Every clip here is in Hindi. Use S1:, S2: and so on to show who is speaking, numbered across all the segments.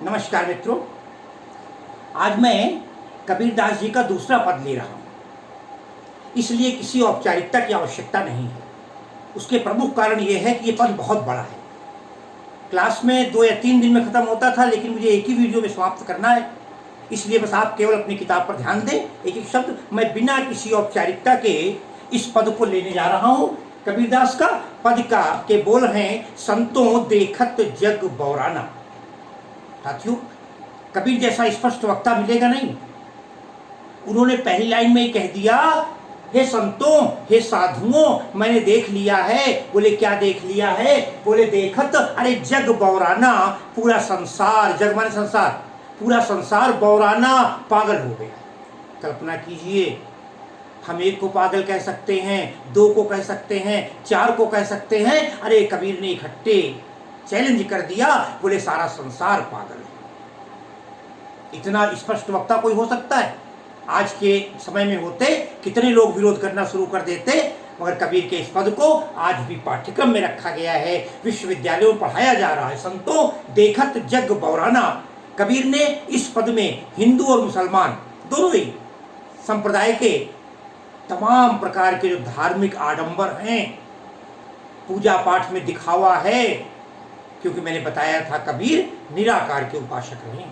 S1: नमस्कार मित्रों, आज मैं कबीरदास जी का दूसरा पद ले रहा हूँ। इसलिए किसी औपचारिकता की आवश्यकता नहीं है। उसके प्रमुख कारण ये है कि ये पद बहुत बड़ा है। क्लास में 2 या 3 दिन में ख़त्म होता था, लेकिन मुझे एक ही वीडियो में समाप्त करना है। इसलिए बस आप केवल अपनी किताब पर ध्यान दें। एक एक शब्द मैं बिना किसी औपचारिकता के इस पद को लेने जा रहा हूँ। कबीरदास का पद का के बोल हैं, संतों देखत जग बौराना। साथियों, कबीर जैसा स्पष्ट वक्ता मिलेगा नहीं। उन्होंने पहली लाइन में ही कह दिया, हे संतों, हे साधुओं, मैंने देख लिया है। बोले क्या देख लिया है? बोले देखत, अरे जग बौराना, पूरा संसार, जग माने संसार, पूरा संसार बौराना, पागल हो गया। कल्पना कीजिए, हम एक को पागल कह सकते हैं, 2 को कह सकते हैं, 4 को कह सकते हैं। अरे कबीर ने इकट्ठे चैलेंज कर दिया, बोले सारा संसार पागल है। इतना स्पष्ट वक्ता कोई हो सकता है? आज के समय में होते कितने लोग विरोध करना शुरू कर देते, मगर कबीर के इस पद को आज भी पाठ्यक्रम में रखा गया है, विश्वविद्यालयों में पढ़ाया जा रहा है। संतों देखत जग बौराना। कबीर ने इस पद में हिंदू और मुसलमान दोनों ही संप्रदाय के तमाम प्रकार के जो धार्मिक आडंबर हैं, पूजा पाठ में दिखावा है, क्योंकि मैंने बताया था कबीर निराकार के उपासक रहे,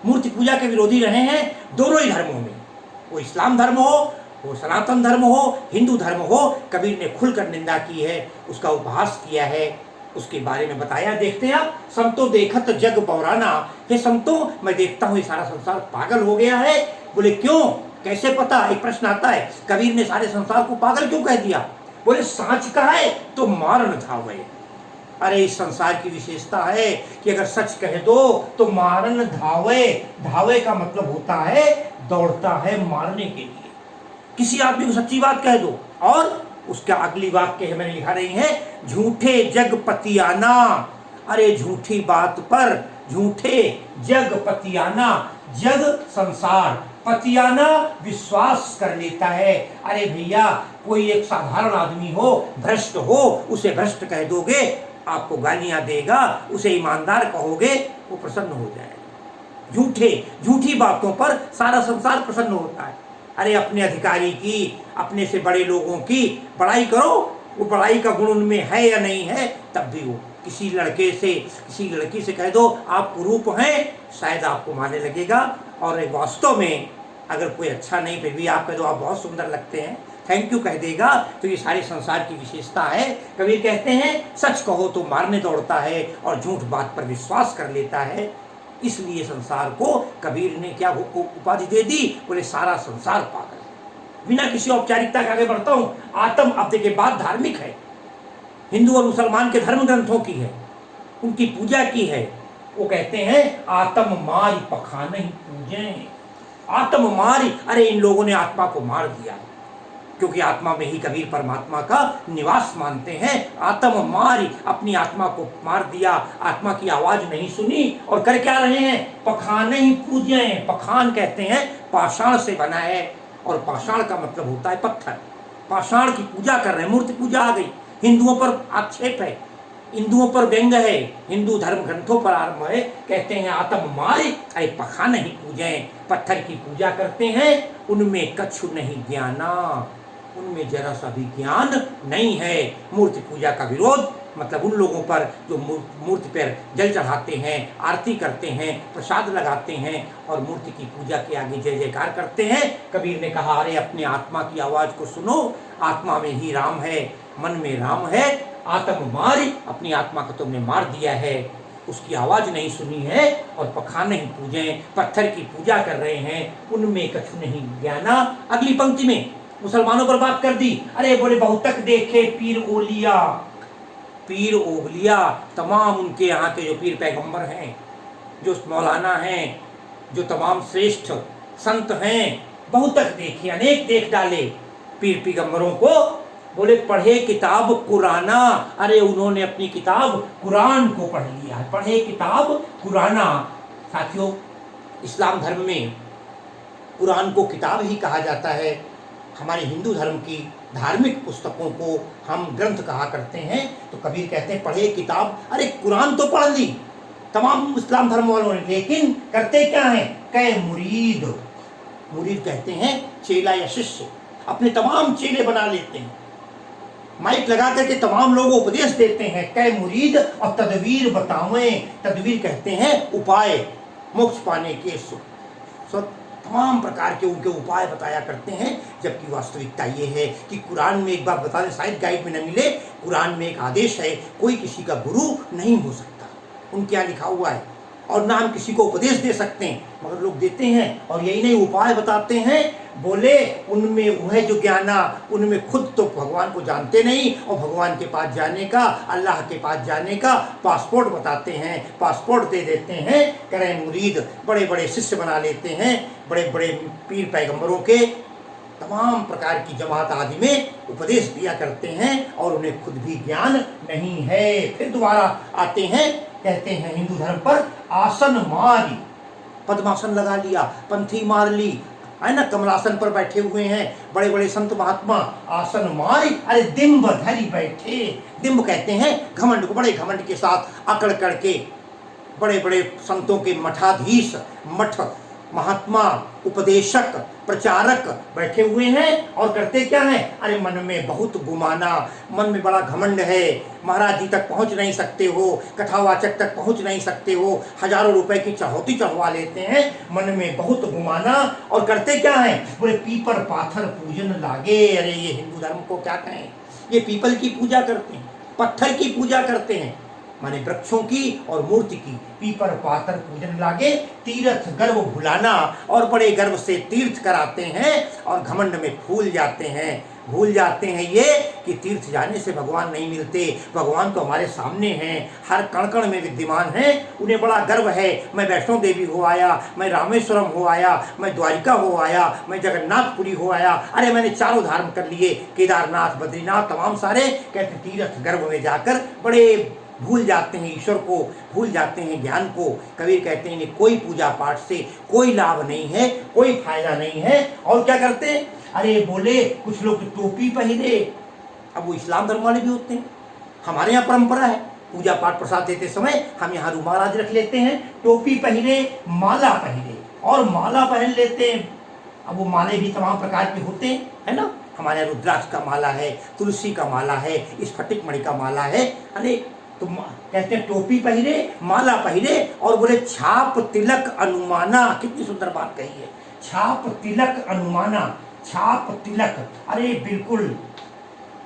S1: मूर्ति पूजा के विरोधी रहे हैं दोनों ही धर्मों में। वो इस्लाम धर्म हो, वो सनातन धर्म हो, हिंदू धर्म हो, कबीर ने खुलकर निंदा की है, उसका उपहास किया है, उसके बारे में बताया। देखते हैं आप, संतों देखत जग बौराना। हे संतों, मैं देखता हूँ ये सारा संसार पागल हो गया है। बोले क्यों, कैसे पता? एक प्रश्न आता है, कबीर ने सारे संसार को पागल क्यों कह दिया? बोले साँच कहे तो मारन धावे। अरे इस संसार की विशेषता है कि अगर सच कह दो तो मारन धावे। धावे का मतलब होता है दौड़ता है मारने के लिए। किसी आदमी को सच्ची बात कह दो, और उसका अगली वाक्य है, मैंने लिखा नहीं है, झूठे जग पतियाना। अरे झूठी बात पर झूठे जग पतियाना। जग संसार, पतियाना विश्वास कर लेता है। अरे भैया, कोई एक साधारण आदमी हो, भ्रष्ट हो, उसे भ्रष्ट कह दोगे, आपको गालियां देगा, उसे ईमानदार कहोगे, वो प्रसन्न हो जाएगा। झूठी बातों पर सारा संसार प्रसन्न होता है। अरे अपने अधिकारी की, अपने से बड़े लोगों की बड़ाई करो, वो बड़ाई का गुण उनमें है या नहीं है, तब भी वो किसी लड़के से, किसी लड़की से कह दो आप कुरूप हैं, शायद आपको मानने लगेगा। और वास्तव में अगर कोई अच्छा नहीं, फिर भी आप कह दो आप बहुत सुंदर लगते हैं, थैंक यू कह देगा। तो ये सारे संसार की विशेषता है। कबीर कहते हैं, सच कहो तो मारने दौड़ता है और झूठ बात पर विश्वास कर लेता है। इसलिए संसार को कबीर ने क्या उपाधि दे दी? बोले सारा संसार पागल है। बिना किसी औपचारिकता के आगे बढ़ता हूँ। आत्म अब के बाद धार्मिक है, हिंदू और मुसलमान के धर्म ग्रंथों की है, उनकी पूजा की है। वो कहते हैं आत्म मारी पखाने ही पूजे। आत्म मारी, अरे इन लोगों ने आत्मा को मार दिया, क्योंकि आत्मा में ही कबीर परमात्मा का निवास मानते हैं। आत्म मारी, अपनी आत्मा को मार दिया, आत्मा की आवाज नहीं सुनी, और कर क्या रहे हैं? पखाने ही पूजे। पखान कहते हैं पाषाण से बना है, और पाषाण का मतलब होता है पत्थर। पाषाण की पूजा कर रहे हैं, मूर्ति पूजा आ गई। हिंदुओं पर आक्षेप है, हिंदुओं पर व्यंग है, हिंदू धर्म ग्रंथों पर आरंभ है। कहते हैं आत्म मारी, अरे पखाने ही पूजे। पत्थर की पूजा करते हैं, उनमें कछु नहीं ज्ञाना, उनमें जरा सा भी ज्ञान नहीं है। मूर्ति पूजा का विरोध मतलब उन लोगों पर जो मूर्ति पर जल चढ़ाते हैं, आरती करते हैं, प्रसाद लगाते हैं और मूर्ति की पूजा के आगे जय जयकार करते हैं। कबीर ने कहा, अरे अपने आत्मा की आवाज को सुनो, आत्मा में ही राम है, मन में राम है। आत्म मारी, अपनी आत्मा को तुमने मार दिया है, उसकी आवाज नहीं सुनी है, और पखाने ही पूजे, पत्थर की पूजा कर रहे हैं, उनमें कछु नहीं ज्ञाना। अगली पंक्ति में मुसलमानों पर बात कर दी। अरे बोले बहुतक देखे पीर ओलिया। पीर ओलिया, तमाम उनके यहाँ के जो पीर पैगंबर हैं, जो मौलाना हैं, जो तमाम श्रेष्ठ संत हैं, बहुतक देखे, अनेक देख डाले पीर पैगंबरों को। बोले पढ़े किताब कुराना। अरे उन्होंने अपनी किताब कुरान को पढ़ लिया है। पढ़े किताब कुराना। साथियों, इस्लाम धर्म में कुरान को किताब ही कहा जाता है। हमारे हिंदू धर्म की धार्मिक पुस्तकों को हम ग्रंथ कहा करते हैं। तो कबीर कहते हैं पढ़े किताब, अरे कुरान तो पढ़ ली, तमाम इस्लाम धर्म वालों ने, लेकिन करते क्या हैं? कै मुरीद, मुरीद कहते हैं चेला या शिष्य, अपने तमाम चेले बना लेते हैं, माइक लगा करके तमाम लोगों को उपदेश देते हैं, कै मुरीद और तदवीर बतावें, तदवीर कहते हैं उपाय, मोक्ष पाने के तमाम प्रकार के उनके उपाय बताया करते हैं। जबकि वास्तविकता ये है कि कुरान में, एक बार बता दें, शायद गाइड में न मिले, कुरान में एक आदेश है, कोई किसी का गुरु नहीं हो सकता, उनके यहाँ लिखा हुआ है, और ना हम किसी को उपदेश दे सकते हैं, मगर लोग देते हैं और यही नहीं उपाय बताते हैं। बोले उनमें वह जो ज्ञाना, उनमें खुद तो भगवान को जानते नहीं, और भगवान के पास जाने का, अल्लाह के पास जाने का पासपोर्ट बताते हैं, पासपोर्ट दे देते हैं, करें मुरीद, बड़े बड़े शिष्य बना लेते हैं, बड़े बड़े पीर पैगंबरों के तमाम प्रकार की जमात आदि में उपदेश दिया करते हैं, और उन्हें खुद भी ज्ञान नहीं है। फिर दोबारा आते हैं, कहते हैं हिंदू धर्म पर आसन मारी, पद्मासन लगा लिया, पंथी मार ली, है ना, कमलासन पर बैठे हुए हैं बड़े बड़े संत महात्मा, आसन मारी, अरे दिम्ब धरी बैठे। दिम्ब कहते हैं घमंड को, बड़े घमंड के साथ अकड़ करके बड़े बड़े संतों के मठाधीश, मठ महात्मा, उपदेशक, प्रचारक बैठे हुए हैं, और करते क्या हैं? अरे मन में बहुत गुमाना, मन में बड़ा घमंड है, महाराज जी तक पहुंच नहीं सकते हो, कथावाचक तक पहुंच नहीं सकते हो, हजारों रुपए की चढ़ौती चढ़वा लेते हैं, मन में बहुत गुमाना, और करते क्या हैं? बोले पीपर पाथर पूजन लागे। अरे ये हिंदू धर्म को क्या कहें, ये पीपल की पूजा करते हैं, पत्थर की पूजा करते हैं, माने वृक्षों की और मूर्ति की, पीपर पातर पूजन लागे, तीर्थ गर्व भुलाना, और बड़े गर्व से तीर्थ कराते हैं, और घमंड में भूल जाते हैं ये कि तीर्थ जाने से भगवान नहीं मिलते, भगवान तो हमारे सामने हैं, हर कण कण में विद्यमान हैं। उन्हें बड़ा गर्व है, मैं वैष्णो देवी हो आया, मैं रामेश्वरम हो आया, मैं द्वारिका हो आया, मैं जगन्नाथपुरी हो आया, अरे मैंने चारों धाम कर लिए, केदारनाथ, बद्रीनाथ, तमाम सारे। कहते तीर्थ गर्व में जाकर बड़े भूल जाते हैं ईश्वर को, भूल जाते हैं ज्ञान को। कबीर कहते हैं कोई पूजा पाठ से कोई लाभ नहीं है, कोई फायदा नहीं है। और क्या करते हैं? अरे बोले कुछ लोग टोपी पहने, अब वो इस्लाम धर्म वाले भी होते हैं, हमारे यहाँ परंपरा है पूजा पाठ प्रसाद देते समय हम यहाँ रुमाल आदि रख लेते हैं, टोपी पहने, माला पहने, और माला पहन लेते हैं। अब वो माले भी तमाम प्रकार के होते हैं, है ना, हमारे यहाँ रुद्राक्ष का माला है, तुलसी का माला है, स्फटिक मणि का माला है। अरे तो कहते हैं टोपी पहने, माला पहने, और बोले छाप तिलक अनुमाना। कितनी सुंदर बात कही है, छाप तिलक अनुमाना, छाप तिलक, अरे बिल्कुल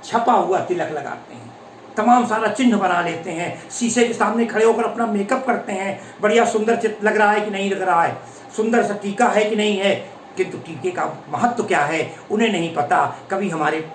S1: छपा हुआ तिलक लगाते हैं, तमाम सारा चिन्ह बना लेते हैं, शीशे के सामने खड़े होकर अपना मेकअप करते हैं, बढ़िया सुंदर चित्र लग रहा है कि नहीं लग रहा है, सुंदर सा टीका है कि नहीं है, किंतु टीके का महत्व क्या है उन्हें नहीं पता। कभी हमारे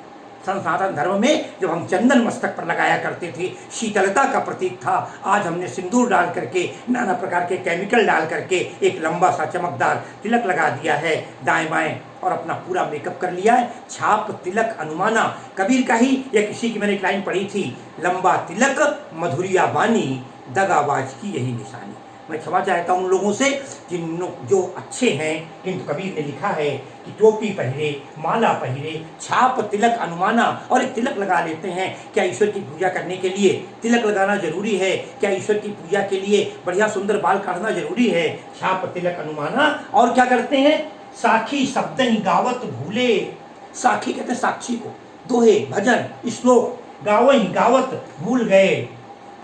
S1: सनातन धर्म में जब हम चंदन मस्तक पर लगाया करते थे, शीतलता का प्रतीक था, आज हमने सिंदूर डाल करके, नाना प्रकार के केमिकल डाल करके एक लंबा सा चमकदार तिलक लगा दिया है दाएं बाएं, और अपना पूरा मेकअप कर लिया है। छाप तिलक अनुमाना, कबीर का ही या किसी की मैंने एक लाइन पढ़ी थी, लंबा तिलक मधुरिया बानी, दगाबाज की यही निशानी। मैं क्षमा चाहता हूँ उन लोगों से जो अच्छे हैं, किंतु कबीर ने लिखा है कि टोपी पहने, माला पहने, छाप तिलक अनुमाना, और एक तिलक लगा लेते हैं। क्या ईश्वर की पूजा करने के लिए तिलक लगाना जरूरी है? क्या ईश्वर की पूजा के लिए बढ़िया सुंदर बाल काटना जरूरी है? छाप तिलक अनुमाना। और क्या करते हैं? साखी शब्दन गावत भूले, साखी कहते हैं साक्षी को, दोहे, भजन, श्लोक, गावही गावत भूल गए,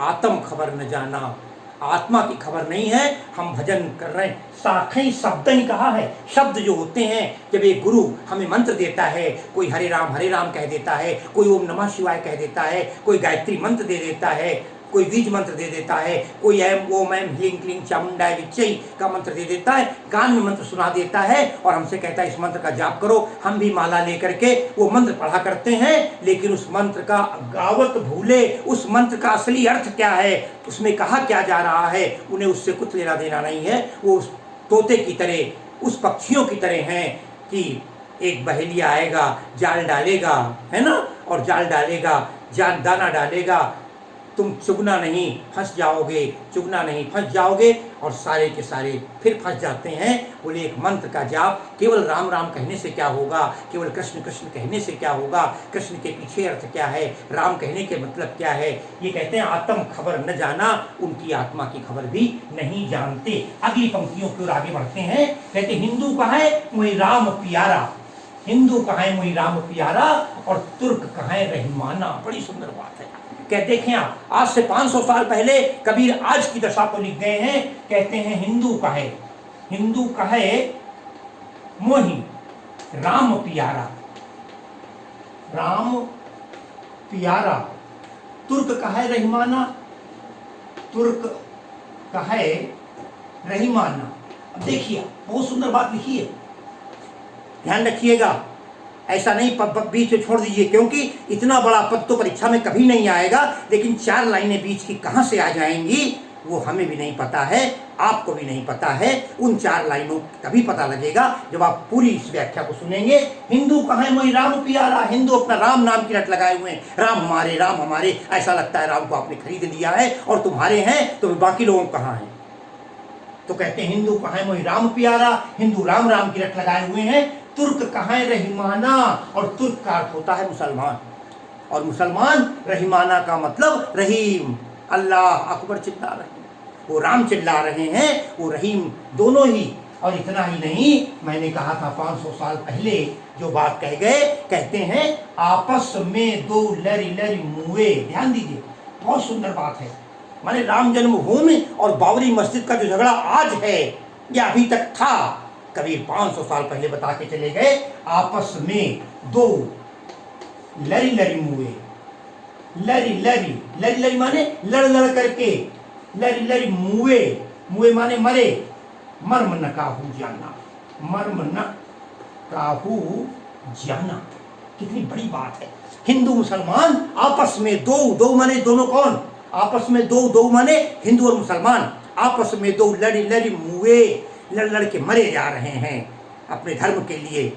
S1: आत्म खबर न जाना, आत्मा की खबर नहीं है, हम भजन कर रहे हैं। साखी शब्द ही कहा है, शब्द जो होते हैं, जब एक गुरु हमें मंत्र देता है, कोई हरे राम कह देता है, कोई ओम नमः शिवाय कह देता है, कोई गायत्री मंत्र दे देता है, कोई बीज मंत्र दे देता है, कोई ऐम ओम ऐम ह्लीं क्लीं चामुंडाय विच्चै का मंत्र दे देता है, कान में मंत्र सुना देता है, और हमसे कहता है इस मंत्र का जाप करो। हम भी माला लेकर के वो मंत्र पढ़ा करते हैं, लेकिन उस मंत्र का गावत भूले, उस मंत्र का असली अर्थ क्या है, उसमें कहा क्या जा रहा है, उन्हें उससे कुछ लेना देना नहीं है। वो उस तोते की तरह, उस पक्षियों की तरह हैं कि एक बहेलिया आएगा, जाल डालेगा, है ना, और जाल डालेगा, दाना डालेगा, तुम चुगना नहीं फंस जाओगे, चुगना नहीं फंस जाओगे। और सारे के सारे फिर फंस जाते हैं। बोले एक मंत्र का जाप, केवल राम राम कहने से क्या होगा, केवल कृष्ण कृष्ण कहने से क्या होगा, कृष्ण के पीछे अर्थ क्या है, राम कहने के मतलब क्या है। ये कहते हैं आत्म खबर न जाना, उनकी आत्मा की खबर भी नहीं जानते। अगली पंक्तियों की ओर आगे बढ़ते हैं। कहते हिंदू कहाँ है वही राम प्यारा, हिंदू कहाँ है वही राम प्यारा, और तुर्क कहाँ है रहीमाना। बड़ी सुंदर बात है। कहते देखें आप, आज से 500 साल पहले कबीर आज की दशा को लिख गए हैं। कहते हैं हिंदू कहे, हिंदू कहे मोही राम प्यारा, राम प्यारा, तुर्क कहे रहीमाना, तुर्क कहे रहीमाना। अब देखिए बहुत सुंदर बात लिखी है, ध्यान रखिएगा, ऐसा नहीं बीच में छोड़ दीजिए, क्योंकि इतना बड़ा पद तो परीक्षा में कभी नहीं आएगा। लेकिन 4 लाइनें बीच की कहां से आ जाएंगी वो हमें भी नहीं पता है, आपको भी नहीं पता है। उन 4 लाइनों तभी पता लगेगा जब आप पूरी इस व्याख्या को सुनेंगे। हिंदू कहाँ है वही राम प्यारा, हिंदू अपना राम नाम की रट लगाए हुए हैं, राम हमारे, ऐसा लगता है राम को आपने खरीद लिया है और तुम्हारे हैं, तो बाकी लोगों कहाँ हैं। तो कहते हैं हिंदू कहाँ है वही राम प्यारा, हिंदू राम राम की रट लगाए हुए हैं। तुर्क कहाँ है रहीमाना, और तुर्क का अर्थ होता है मुसलमान, और मुसलमान रहीमाना का मतलब रहीम, अल्लाह अकबर चिल्ला रहे हैं, वो राम चिल्ला रहे हैं, वो रहीम, दोनों ही। और इतना ही नहीं, मैंने कहा था 500 साल पहले जो बात कह गए, कहते हैं आपस में 2 लरी लरी मुए। ध्यान दीजिए, बहुत सुंदर बात है। माने राम जन्मभूमि और बाबरी मस्जिद का जो झगड़ा आज है या अभी तक था, कबीर 500 साल पहले बता के चले गए। आपस में 2 लरी लरी मुए, लरी लरी, लरी लरी माने लड़ लड़ करके, लरी लरी मुए, मुए माने मरे, मर्म न काहू जाना, मर्म न काहू जाना। कितनी बड़ी बात है। हिंदू मुसलमान आपस में 2 माने दोनों कौन, आपस में 2 माने हिंदू और मुसलमान, आपस में 2 लड़ी लड़ी मुए, लड़ लड़ के मरे जा रहे हैं अपने धर्म के लिए,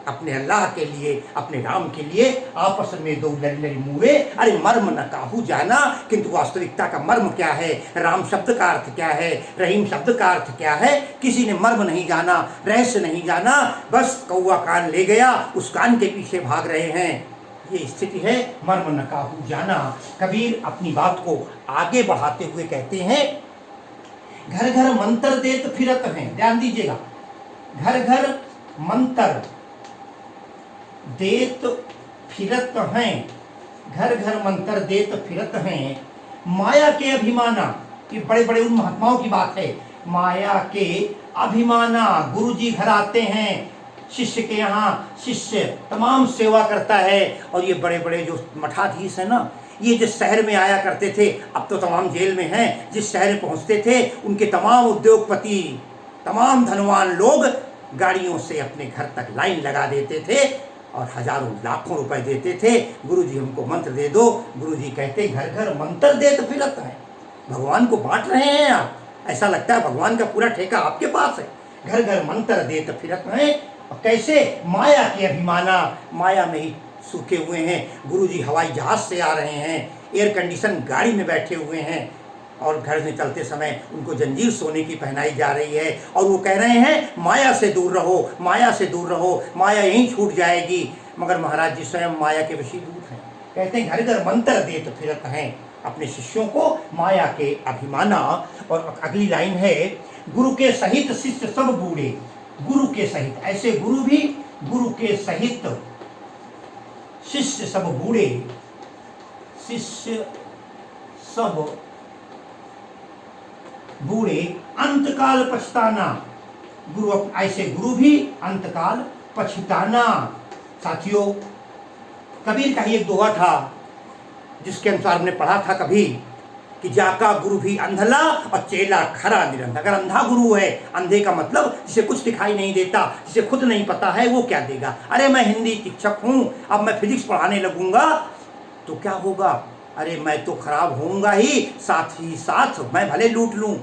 S1: अपने अल्लाह के लिए, अपने राम के लिए, आपस में 2 लड़ी लड़ी मुए। अरे मर्म न काहू जाना, किंतु वास्तविकता का मर्म क्या है, राम शब्द का अर्थ क्या है, रहीम शब्द का अर्थ क्या है, किसी ने मर्म नहीं जाना, रहस्य नहीं जाना। बस कौवा कान ले गया, उस कान के पीछे भाग रहे हैं। ये स्थिति है मर्म न काहू जाना। कबीर अपनी बात को आगे बढ़ाते हुए कहते हैं घर घर मंत्र देत फिरत हैं। ध्यान दीजिएगा, घर घर मंत्र देत फिरत हैं, घर घर मंत्र देत फिरत हैं, माया के अभिमाना। ये बड़े बड़े उन महात्माओं की बात है, माया के अभिमाना। गुरु जी घर आते हैं, शिष्य के यहाँ शिष्य तमाम सेवा करता है। और ये बड़े बड़े जो मठाधीश है ना, ये जिस शहर में आया करते थे, अब तो तमाम जेल में हैं, जिस शहर में पहुँचते थे उनके तमाम उद्योगपति, तमाम धनवान लोग गाड़ियों से अपने घर तक लाइन लगा देते थे और हजारों लाखों रुपए देते थे। गुरुजी हमको मंत्र दे दो। गुरुजी कहते घर घर मंत्र दे तो फिरत है, भगवान को बांट रहे हैं आप, ऐसा लगता है भगवान का पूरा ठेका आपके पास है। घर घर मंत्र दे तो फिरत हैं, और कैसे, माया के अभिमाना, माया में ही सूखे हुए हैं। गुरुजी हवाई जहाज से आ रहे हैं, एयर कंडीशन गाड़ी में बैठे हुए हैं, और घर में चलते समय उनको जंजीर सोने की पहनाई जा रही है, और वो कह रहे हैं माया से दूर रहो, माया से दूर रहो, माया यहीं छूट जाएगी। मगर महाराज जी स्वयं माया के वशीभूत हैं। कहते हैं घर घर मंत्र देत फिरत हैं अपने शिष्यों को, माया के अभिमाना। और अगली लाइन है गुरु के सहित शिष्य सब बूढ़े, गुरु के सहित, ऐसे गुरु भी, गुरु के सहित शिष्य सब बूढ़े, शिष्य सब बूढ़े, अंतकाल पछताना। गुरु, ऐसे गुरु भी अंतकाल पछताना। साथियों, कबीर का ही एक दोहा था जिसके अनुसार हमने पढ़ा था कभी कि जाका गुरु भी अंधला और चेला खरा निरंतर। अगर अंधा गुरु है, अंधे का मतलब जिसे कुछ दिखाई नहीं देता, जिसे खुद नहीं पता है, वो क्या देगा। अरे मैं हिंदी शिक्षक हूँ, अब मैं फिजिक्स पढ़ाने लगूंगा तो क्या होगा, अरे मैं तो खराब होऊंगा ही, साथ ही साथ मैं भले लूट लूँ,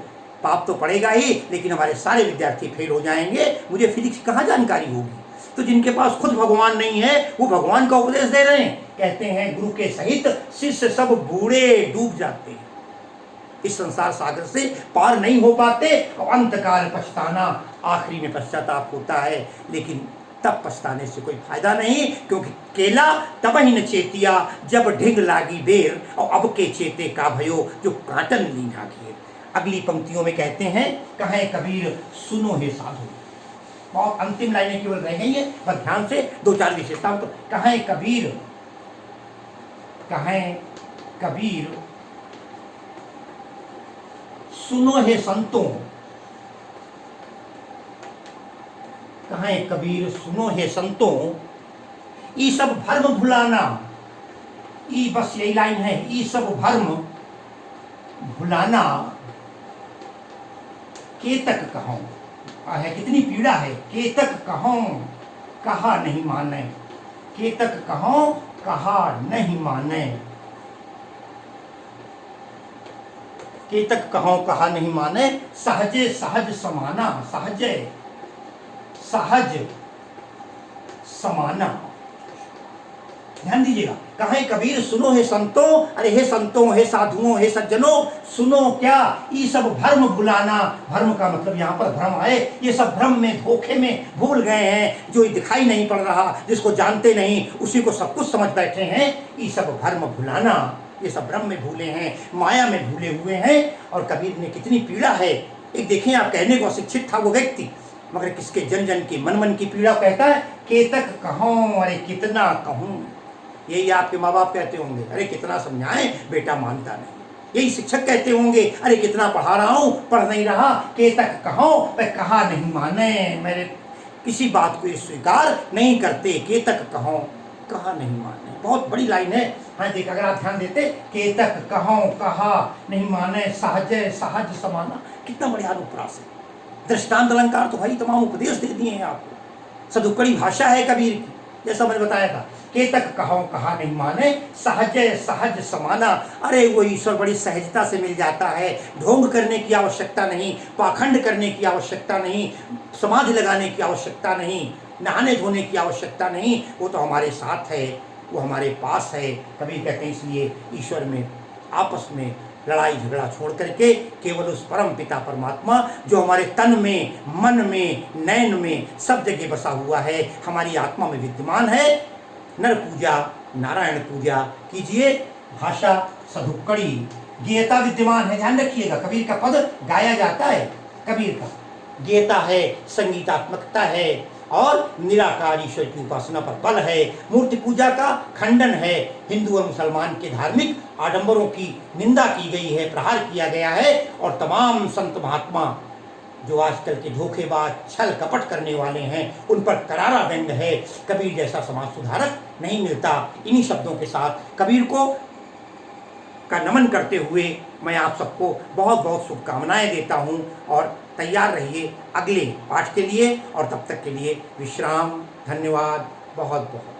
S1: पाप तो पड़ेगा ही, लेकिन हमारे सारे विद्यार्थी फेल हो जाएंगे, मुझे फिजिक्स की कहाँ जानकारी होगी। तो जिनके पास खुद भगवान नहीं है वो भगवान का उपदेश दे रहे हैं। कहते हैं गुरु के सहित शिष्य सब बूढ़े डूब जाते हैं, इस संसार सागर से पार नहीं हो पाते और अंतकाल पछताना, आखिरी में पश्चाताप होता है, लेकिन तब पछताने से कोई फायदा नहीं, क्योंकि केला तब ही न चेतिया जब ढिग लागी बेर, और अब के चेते का भयो जो काटन लीना घेर। अगली पंक्तियों में कहते हैं, कहे कबीर सुनो हे साधु। बहुत अंतिम लाइनें केवल रह गई है, बस ध्यान से दो चार विशेषताओं को। कहे कबीर सुनो हे संतों, कहें कबीर सुनो हे संतों, ई सब भर्म भुलाना। ई बस यही लाइन है, ई सब भर्म भुलाना केतक कहूं। है कितनी पीड़ा है, केतक कहूं कहा नहीं माने, केतक कहूं कहा नहीं माने, केतक कहूं कहा नहीं माने, सहजे सहज समाना, सहजे सहज समाना। ध्यान दीजिएगा, कहे कबीर सुनो हे संतों, अरे हे संतों, हे साधुओं, हे सज्जनों, सुनो क्या, ये सब भ्रम भुलाना। भ्रम का मतलब यहाँ पर भ्रम है, ये सब भ्रम में धोखे में भूल गए हैं, जो दिखाई नहीं पड़ रहा, जिसको जानते नहीं उसी को सब कुछ समझ बैठे हैं। ये सब भ्रम भुलाना, ये सब भ्रम में भूले हैं, माया में भूले हुए हैं। और कबीर ने कितनी पीड़ा है। एक देखें आप, कहने को अशिक्षित था वो व्यक्ति, मगर किसके जन जन की मन मन की पीड़ा कहता है। केतक कहूं अरे कितना कहूं, यही आपके माँ बाप कहते होंगे, अरे कितना समझाएं बेटा मानता नहीं। यही शिक्षक कहते होंगे, अरे कितना पढ़ा रहा हूं पढ़ नहीं रहा। केतक कहूं वह कहा नहीं माने, मेरे किसी बात को स्वीकार नहीं करते। केतक कहूं कहा नहीं माने, बहुत बड़ी लाइन है। हाँ देख, अगर आप ध्यान देते, केतक कहूं कहा नहीं माने, सहज सहज समाना, कितना बढ़िया अनुप्रास है। दृष्टांत अलंकार तो भाई तमाम उपदेश दे दिए हैं आपको। सदुक्कड़ी भाषा है कबीर की, जैसा मैंने बताया था। केतक कहूं कहा नहीं माने, सहज सहज समाना। अरे वो ईश्वर बड़ी सहजता से मिल जाता है, ढोंग करने की आवश्यकता नहीं, पाखंड करने की आवश्यकता नहीं, समाधि लगाने की आवश्यकता नहीं, नहाने धोने की आवश्यकता नहीं। वो तो हमारे साथ है, वो हमारे पास है। कबीर कहते हैं इसलिए ईश्वर में आपस में लड़ाई झगड़ा छोड़ करके केवल उस परम पिता परमात्मा जो हमारे तन में, मन में, नयन में सब जगह बसा हुआ है, हमारी आत्मा में विद्यमान है। नर पूजा नारायण पूजा कीजिए। भाषा सदुक्कड़ी, गेयता विद्यमान है। ध्यान रखिएगा, कबीर का पद गाया जाता है, कबीर का गेयता है, संगीतात्मकता है और निराकार ईश्वर की उपासना पर बल है। मूर्ति पूजा का खंडन है, हिंदू और मुसलमान के धार्मिक आडंबरों की निंदा की गई है, प्रहार किया गया है। और तमाम संत महात्मा जो आजकल के धोखेबाज छल कपट करने वाले हैं उन पर करारा व्यंग है। कबीर जैसा समाज सुधारक नहीं मिलता। इन्हीं शब्दों के साथ कबीर को का नमन करते हुए मैं आप सबको बहुत बहुत शुभकामनाएं देता हूं और तैयार रहिए अगले पाठ के लिए। और तब तक के लिए विश्राम। धन्यवाद बहुत बहुत।